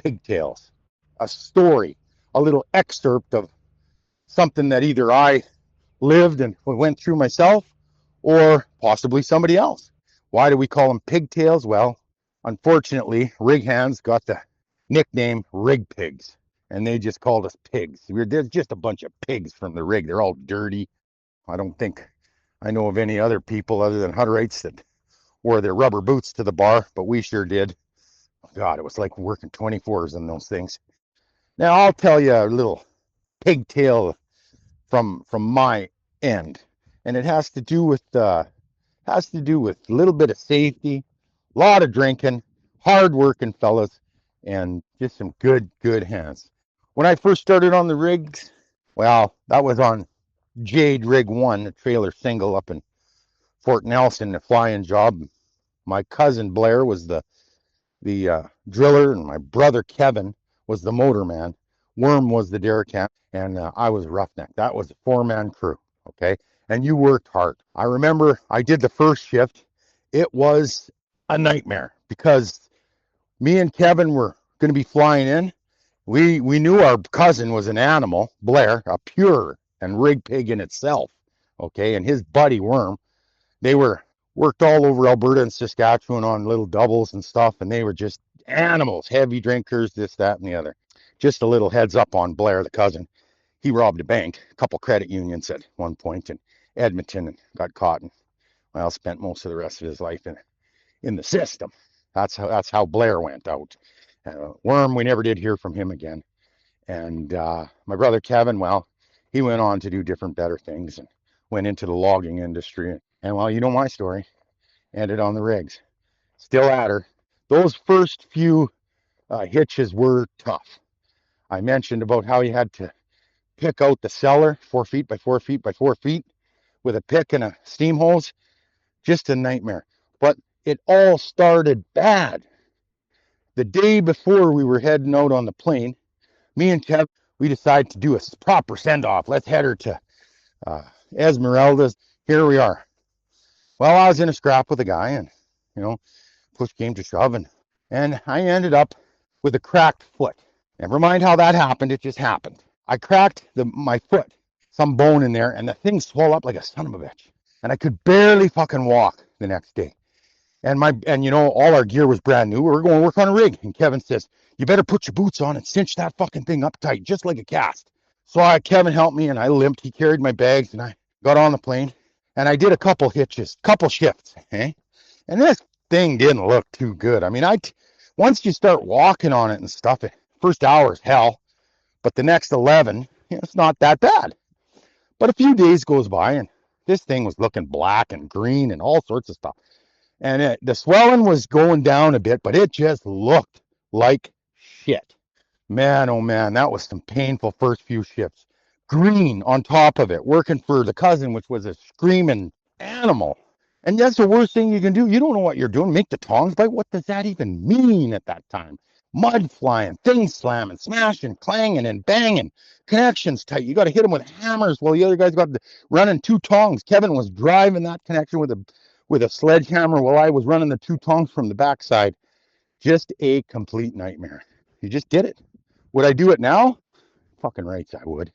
Pigtails, a story, a little excerpt of something that either I lived and went through myself or possibly somebody else. Why do we call them pigtails? Well, unfortunately, rig hands got the nickname rig pigs, and they just called us pigs. There's just a bunch of pigs from the rig. They're all dirty. I don't think I know of any other people other than Hutterites that wore their rubber boots to the bar, but we sure did. God, it was like working 24s in those things. Now I'll tell you a little pigtail from my end, and it has to do with a little bit of safety, a lot of drinking, hard working fellas, and just some good hands. When I first started on the rigs, well, that was on Jade Rig 1, a trailer single up in Fort Nelson, a flying job. My cousin Blair was the driller, and my brother Kevin was the motorman. Worm was the derrick hand, and I was roughneck. That was a four-man crew, okay? And you worked hard. I remember I did the first shift. It was a nightmare because me and Kevin were going to be flying in. We knew our cousin was an animal, Blair, a pure and rig pig in itself, okay? And his buddy Worm, they were worked all over Alberta and Saskatchewan on little doubles and stuff, and they were just animals, heavy drinkers, this, that, and the other. Just a little heads up on Blair, the cousin. He robbed a bank, a couple credit unions at one point in Edmonton, and got caught, and well, spent most of the rest of his life in the system. That's how Blair went out. Worm, we never did hear from him again. And my brother Kevin, well, he went on to do different, better things and went into the logging industry. And well, you know my story. Ended on the rigs. Still at her. Those first few hitches were tough. I mentioned about how you had to pick out the cellar 4 feet by 4 feet by 4 feet with a pick and a steam hose. Just a nightmare. But it all started bad. The day before we were heading out on the plane, me and Kev, we decided to do a proper send-off. Let's head her to Esmeralda's. Here we are. Well, I was in a scrap with a guy, and push came to shove, and I ended up with a cracked foot. Never mind how that happened; it just happened. I cracked my foot, some bone in there, and the thing swelled up like a son of a bitch, and I could barely fucking walk the next day. And all our gear was brand new. We were going to work on a rig, and Kevin says, "You better put your boots on and cinch that fucking thing up tight, just like a cast." So Kevin helped me, and I limped. He carried my bags, and I got on the plane, and I did a couple shifts, eh? And this thing didn't look too good. I mean, once you start walking on it and stuff, first hour is hell, but the next 11, it's not that bad. But a few days goes by, and this thing was looking black and green and all sorts of stuff. And the swelling was going down a bit, but it just looked like shit. Man, oh man, that was some painful first few shifts. Green on top of it, working for the cousin, which was a screaming animal. And that's the worst thing you can do. You don't know what you're doing. Make the tongs bite. What does that even mean at that time? Mud flying, things slamming, smashing, clanging, and banging. Connections tight. You got to hit them with hammers while the other guys got running two tongs. Kevin was driving that connection with a sledgehammer while I was running the two tongs from the backside. Just a complete nightmare. You just did it. Would I do it now? Fucking rights, I would.